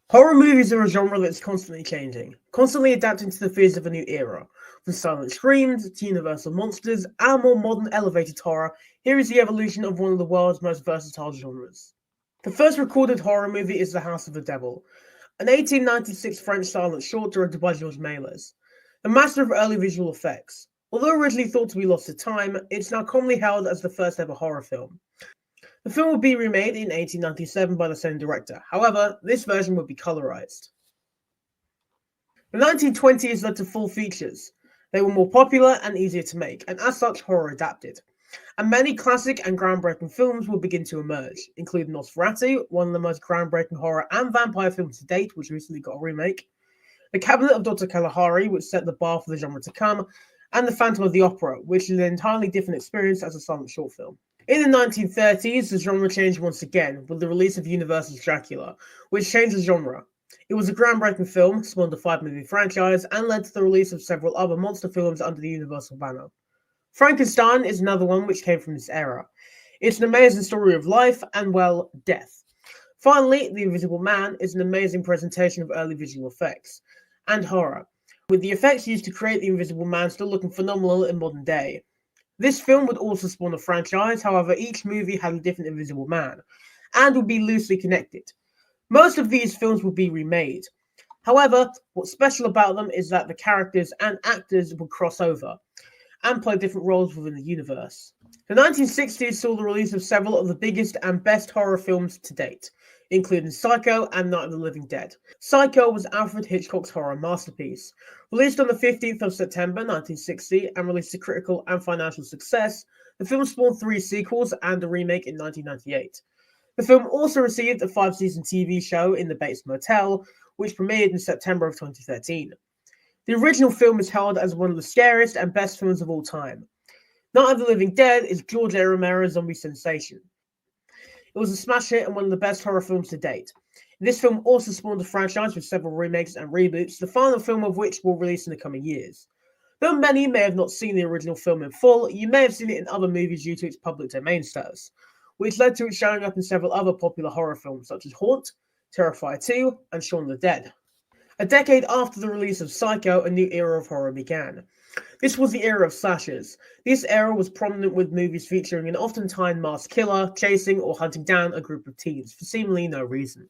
Horror movies are a genre that's constantly changing, constantly adapting to the fears of a new era. From silent screams to universal monsters and more modern elevated horror, here is the evolution of one of the world's most versatile genres. The first recorded horror movie is The House of the Devil, an 1896 French silent short directed by Georges Méliès, the master of early visual effects. Although originally thought to be lost to time, it's now commonly held as the first ever horror film. The film would be remade in 1897 by the same director. However, this version would be colorized. The 1920s led to full features. They were more popular and easier to make, and as such, horror adapted. And many classic and groundbreaking films will begin to emerge, including Nosferatu, one of the most groundbreaking horror and vampire films to date, which recently got a remake, The Cabinet of Dr. Kalahari, which set the bar for the genre to come, and The Phantom of the Opera, which is an entirely different experience as a silent short film. In the 1930s, the genre changed once again with the release of Universal's Dracula, which changed the genre. It was a groundbreaking film, spawned a 5-movie franchise, and led to the release of several other monster films under the Universal banner. Frankenstein is another one which came from this era. It's an amazing story of life and, well, death. Finally, The Invisible Man is an amazing presentation of early visual effects and horror, with the effects used to create The Invisible Man still looking phenomenal in modern day. This film would also spawn a franchise, however, each movie had a different Invisible Man, and would be loosely connected. Most of these films would be remade. However, what's special about them is that the characters and actors would cross over and play different roles within the universe. The 1960s saw the release of several of the biggest and best horror films to date, including Psycho and Night of the Living Dead. Psycho was Alfred Hitchcock's horror masterpiece. Released on the 15th of September 1960 and released to critical and financial success, the film spawned 3 sequels and a remake in 1998. The film also received a 5-season TV show in the Bates Motel, which premiered in September of 2013. The original film is held as one of the scariest and best films of all time. Night of the Living Dead is George A. Romero's zombie sensation. It was a smash hit and one of the best horror films to date. This film also spawned a franchise with several remakes and reboots, the final film of which will release in the coming years. Though many may have not seen the original film in full, you may have seen it in other movies due to its public domain status, which led to it showing up in several other popular horror films such as Haunt, Terrifier 2, and Shaun of the Dead. A decade after the release of Psycho, a new era of horror began. This was the era of slashers. This era was prominent with movies featuring an oftentimes masked killer chasing or hunting down a group of teens for seemingly no reason.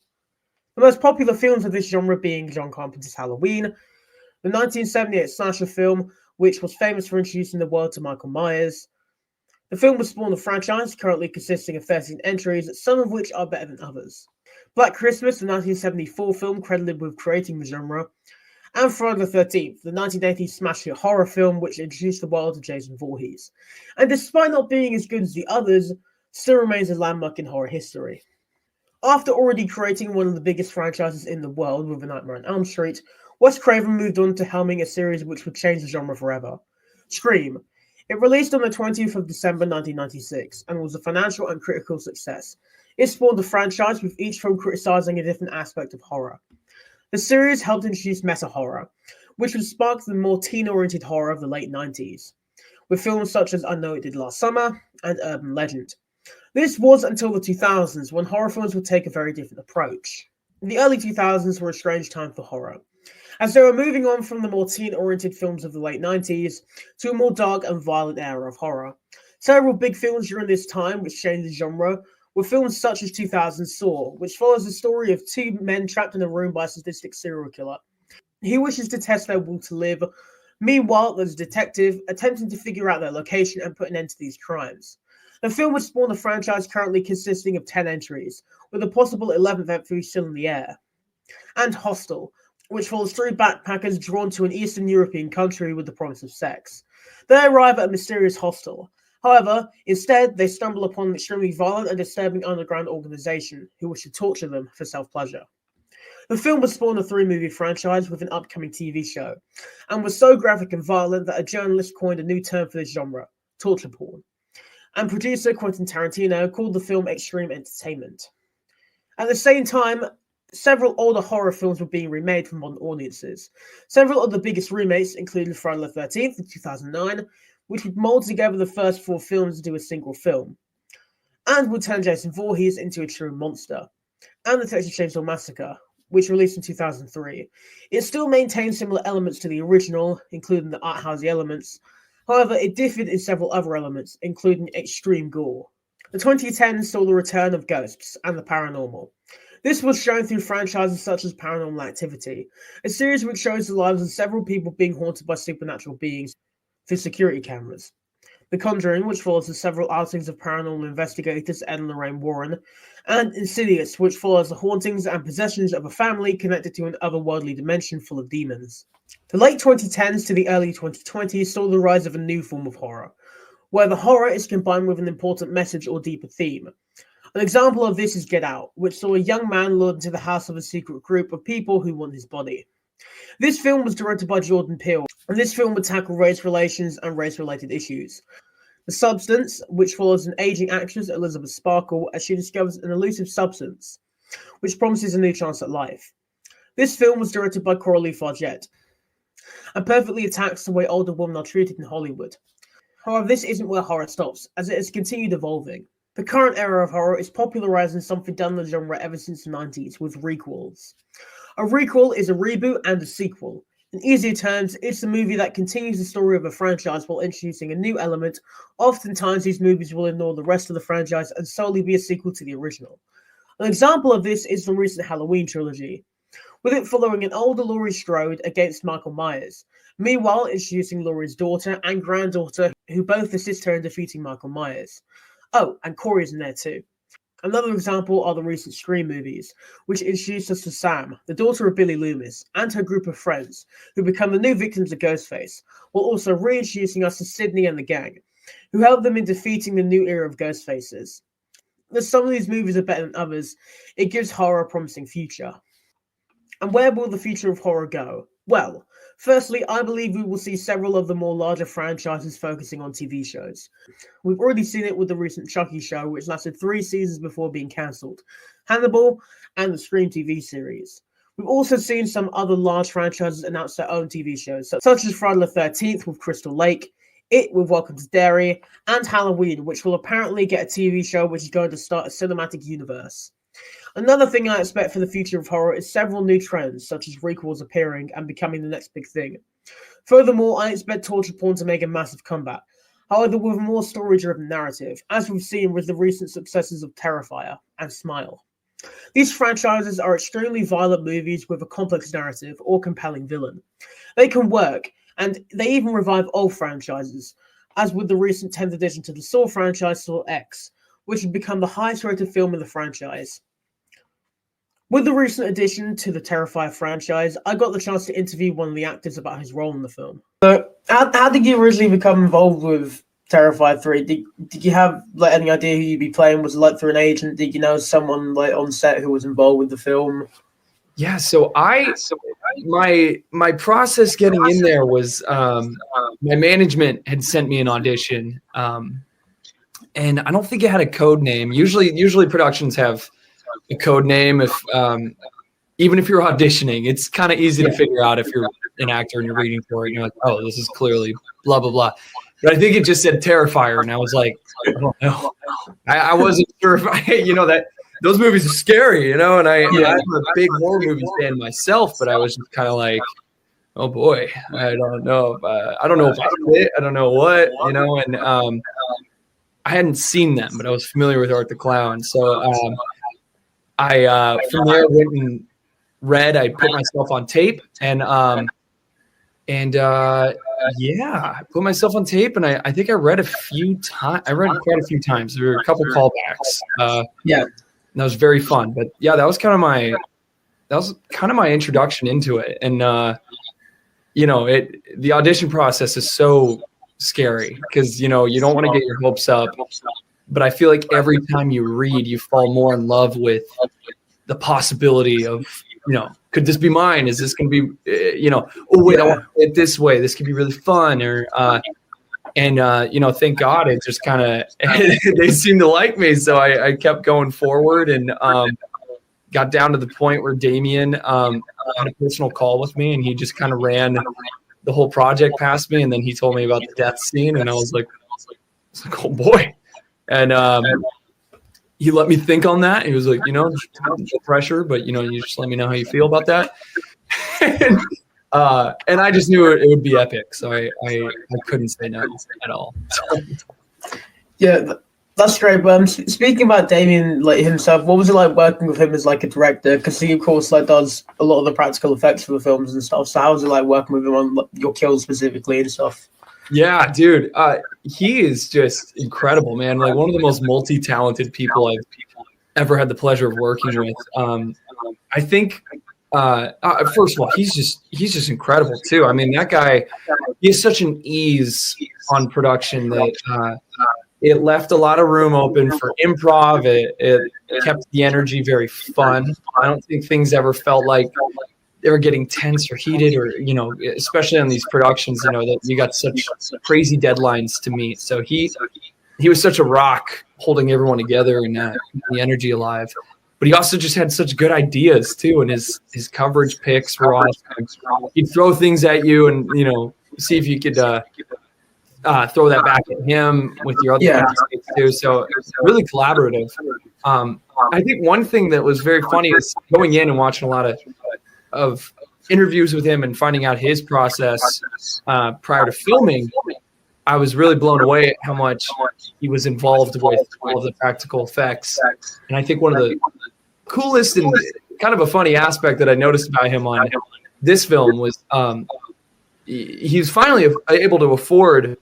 The most popular films of this genre being John Carpenter's Halloween, the 1978 slasher film, which was famous for introducing the world to Michael Myers. The film was spawned a franchise currently consisting of 13 entries, some of which are better than others. Black Christmas, the 1974 film credited with creating the genre, and Friday the 13th, the 1980s smash hit horror film which introduced the world to Jason Voorhees, and despite not being as good as the others, still remains a landmark in horror history. After already creating one of the biggest franchises in the world with A Nightmare on Elm Street, Wes Craven moved on to helming a series which would change the genre forever. Scream. It released on the 20th of December 1996 and was a financial and critical success. It spawned a franchise with each film criticizing a different aspect of horror. The series helped introduce meta horror, which would spark the more teen-oriented horror of the late 90s, with films such as I Know It Did Last Summer and Urban Legend. This was until the 2000s, when horror films would take a very different approach. The early 2000s were a strange time for horror, as they were moving on from the more teen-oriented films of the late 90s to a more dark and violent era of horror. Several big films during this time which changed the genre were films such as 2000's Saw, which follows the story of 2 men trapped in a room by a sadistic serial killer. He wishes to test their will to live. Meanwhile, there's a detective attempting to figure out their location and put an end to these crimes. The film would spawn a franchise currently consisting of 10 entries, with a possible 11th entry still in the air. And Hostel, which follows 3 backpackers drawn to an Eastern European country with the promise of sex. They arrive at a mysterious hostel. However, instead, they stumble upon an extremely violent and disturbing underground organization who wish to torture them for self-pleasure. The film would spawn a 3-movie franchise with an upcoming TV show, and was so graphic and violent that a journalist coined a new term for this genre, torture porn. And producer Quentin Tarantino called the film extreme entertainment. At the same time, several older horror films were being remade for modern audiences. Several of the biggest remakes included Friday the 13th in 2009, which would mold together the first 4 films into a single film, and would turn Jason Voorhees into a true monster, and the Texas Chainsaw Massacre, which released in 2003. It still maintains similar elements to the original, including the art housey elements. However, it differed in several other elements, including extreme gore. The 2010s saw the return of ghosts and the paranormal. This was shown through franchises such as Paranormal Activity, a series which shows the lives of several people being haunted by supernatural beings through security cameras. The Conjuring, which follows the several outings of paranormal investigators Ed and Lorraine Warren, and Insidious, which follows the hauntings and possessions of a family connected to an otherworldly dimension full of demons. The late 2010s to the early 2020s saw the rise of a new form of horror, where the horror is combined with an important message or deeper theme. An example of this is Get Out, which saw a young man lured into the house of a secret group of people who want his body. This film was directed by Jordan Peele, and this film would tackle race relations and race-related issues. The Substance, which follows an aging actress, Elizabeth Sparkle, as she discovers an elusive substance, which promises a new chance at life. This film was directed by Coralie Fargette, and perfectly attacks the way older women are treated in Hollywood. However, this isn't where horror stops, as it has continued evolving. The current era of horror is popularizing something done in the genre ever since the 90s, with requels. A requel is a reboot and a sequel. In easier terms, it's a movie that continues the story of a franchise while introducing a new element. Oftentimes, these movies will ignore the rest of the franchise and solely be a sequel to the original. An example of this is the recent Halloween trilogy, with it following an older Laurie Strode against Michael Myers, meanwhile introducing Laurie's daughter and granddaughter, who both assist her in defeating Michael Myers. Oh, and Corey's in there too. Another example are the recent Scream movies, which introduced us to Sam, the daughter of Billy Loomis, and her group of friends, who become the new victims of Ghostface, while also reintroducing us to Sidney and the gang, who help them in defeating the new era of Ghostfaces. As some of these movies are better than others, it gives horror a promising future. And where will the future of horror go? Well, firstly, I believe we will see several of the more larger franchises focusing on TV shows. We've already seen it with the recent Chucky show, which lasted 3 seasons before being cancelled, Hannibal, and the Scream TV series. We've also seen some other large franchises announce their own TV shows, such as Friday the 13th with Crystal Lake, It with Welcome to Derry, and Halloween, which will apparently get a TV show which is going to start a cinematic universe. Another thing I expect for the future of horror is several new trends, such as requels appearing and becoming the next big thing. Furthermore, I expect torture porn to make a massive comeback, however with a more story-driven narrative, as we've seen with the recent successes of Terrifier and Smile. These franchises are extremely violent movies with a complex narrative or compelling villain. They can work, and they even revive old franchises, as with the recent 10th edition to the Saw franchise, Saw X, which had become the highest-rated film in the franchise. With the recent addition to the Terrifier franchise, I got the chance to interview one of the actors about his role in the film. So, how did you originally become involved with Terrifier 3? Did you have any idea who you'd be playing? Was it through an agent? Did you know someone on set who was involved with the film? Yeah, so my process getting in there was my management had sent me an audition, and I don't think it had a code name. Usually productions have a code name. If even if you're auditioning, it's kind of easy to figure out if you're an actor and you're reading for it. And you're like, oh, this is clearly blah blah blah. But I think it just said Terrifier, and I was like, oh no, I wasn't sure if that those movies are scary, and I'm a big horror movie fan myself, but I was just kind of like, oh boy, I don't know if I fit, I don't know what, and I hadn't seen them, but I was familiar with Art the Clown, so I from there went and read. I put myself on tape, and I put myself on tape, and I think I read a few times. I read quite a few times. There were a couple callbacks. And that was very fun. But yeah, that was kind of my introduction into it. And the audition process is so scary because you don't want to get your hopes up. But I feel like every time you read, you fall more in love with the possibility of, could this be mine? Is this going to be, I want it this way. This could be really fun. Thank God it just kind of, they seemed to like me. So I kept going forward and got down to the point where Damien had a personal call with me, and he just kind of ran the whole project past me. And then he told me about the death scene, and I was like, oh boy. And he let me think on that. He was like, no pressure, but you just let me know how you feel about that. And I just knew it would be epic, so I couldn't say no at all. Yeah, that's great. But speaking about Damien, like himself, what was it like working with him as like a director? Because he, of course, like does a lot of the practical effects for the films and stuff. So how was it like working with him on like, your kills specifically and stuff? Yeah, dude, he is just incredible, man. Like one of the most multi-talented people I've ever had the pleasure of working with. I think. First of all, he's just incredible too. I mean, that guy, he has such an ease on production that it left a lot of room open for improv. It kept the energy very fun. I don't think things ever felt like they were getting tense or heated, or especially on these productions, that you got such crazy deadlines to meet. So he was such a rock, holding everyone together and the energy alive. But he also just had such good ideas too, and his coverage picks were awesome. He'd throw things at you, and see if you could throw that back at him with your other ideas too. So really collaborative. I think one thing that was very funny is going in and watching a lot of interviews with him and finding out his process prior to filming. I was really blown away at how much he was involved with all of the practical effects. And I think one of the coolest and kind of a funny aspect that I noticed about him on this film was he was finally able to afford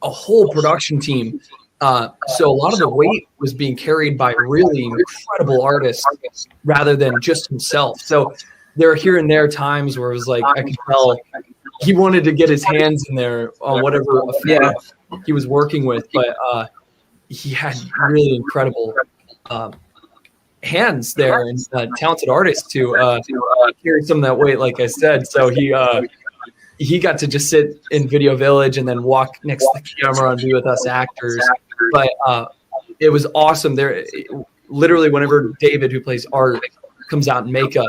a whole production team. So a lot of the weight was being carried by really incredible artists rather than just himself. So there are here and there times where it was like I could tell he wanted to get his hands in there on whatever effect he was working with, but he had really incredible hands there and talented artists to carry some of that weight, like I said. So he got to just sit in Video Village and then walk next to the camera and be with us actors. But it was awesome. There, literally, whenever David, who plays Art, comes out in makeup,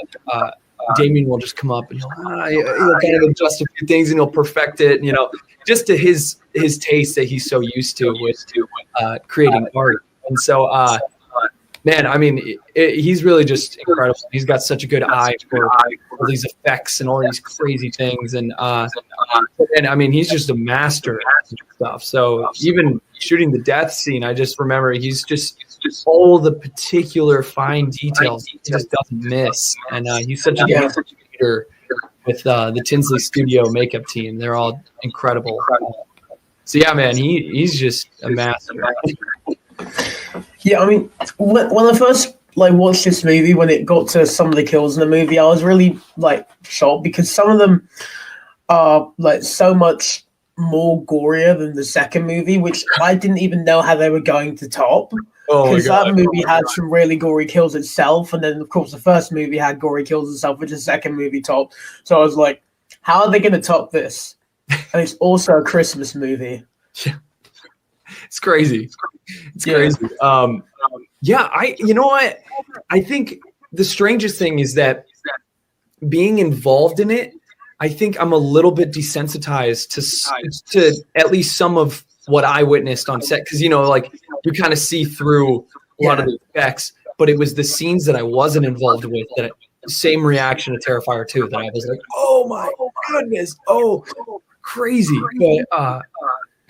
Damien will just come up and he'll kind of adjust a few things and he'll perfect it, just to his taste that he's so used to with creating art. And so, man, I mean, he's really just incredible. He's got such a good eye for all these effects and all these crazy things. And I mean, he's just a master at stuff. So even shooting the death scene, I just remember he's just all the particular fine details he just doesn't miss. And he's such a good leader with the Tinsley Studio makeup team. They're all incredible. So yeah, man, he's just a master. Yeah, I mean, when I first watched this movie, when it got to some of the kills in the movie, I was really shocked because some of them are so much more gorier than the second movie, which I didn't even know how they were going to top. Because that movie had some really gory kills itself, and then of course the first movie had gory kills itself, which the second movie topped. So I was like, how are they going to top this? And it's also a Christmas movie. Yeah. It's crazy. It's crazy. You know what? I think the strangest thing is that being involved in it, I think I'm a little bit desensitized to at least some of what I witnessed on set. Because, you kind of see through a lot of the effects, but it was the scenes that I wasn't involved with that same reaction to Terrifier 2 that I was like, oh my goodness, oh, crazy. But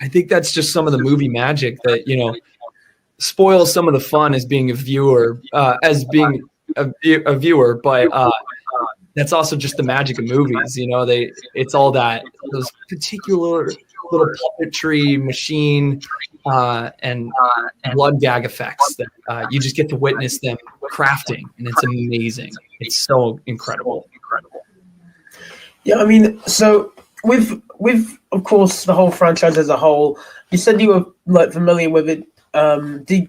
I think that's just some of the movie magic that, spoils some of the fun as being a viewer, but that's also just the magic of movies. It's all those particular little puppetry machine and blood gag effects that you just get to witness them crafting, and it's amazing. It's so incredible. Yeah, I mean, so with of course the whole franchise as a whole, you said you were familiar with it. Did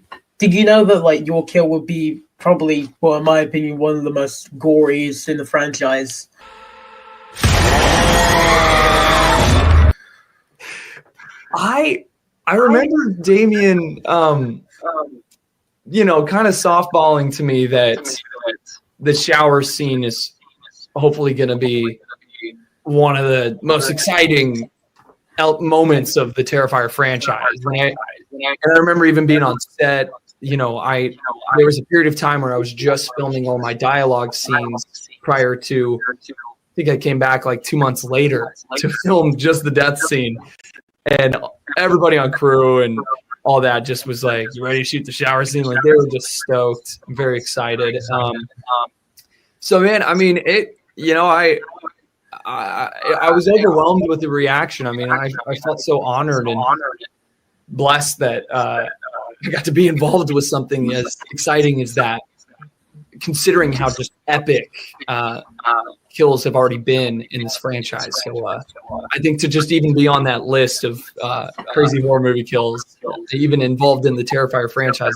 you know that your kill would be probably, well, in my opinion, one of the most goriest in the franchise? I remember Damien, kind of softballing to me that the shower scene is hopefully going to be one of the most exciting moments of the Terrifier franchise. And I remember even being on set you know, there was a period of time where I was just filming all my dialogue scenes prior to, I think I came back like 2 months later to film just the death scene. And everybody on crew and all that just was like, you ready to shoot the shower scene? Like they were just stoked. I'm very excited. So man, I mean, I was overwhelmed with the reaction. I mean, I felt so honored and blessed that I got to be involved with something as exciting as that, considering how just epic kills have already been in this franchise. So I think to just even be on that list of crazy horror movie kills, even involved in the Terrifier franchise,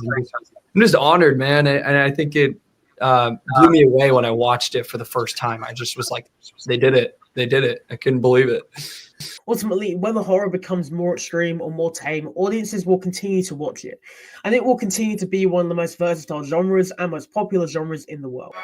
I'm just honored, man. And I think it blew me away when I watched it for the first time. I just was like, they did it. They did it. I couldn't believe it. Ultimately, whether horror becomes more extreme or more tame, audiences will continue to watch it, and it will continue to be one of the most versatile genres and most popular genres in the world.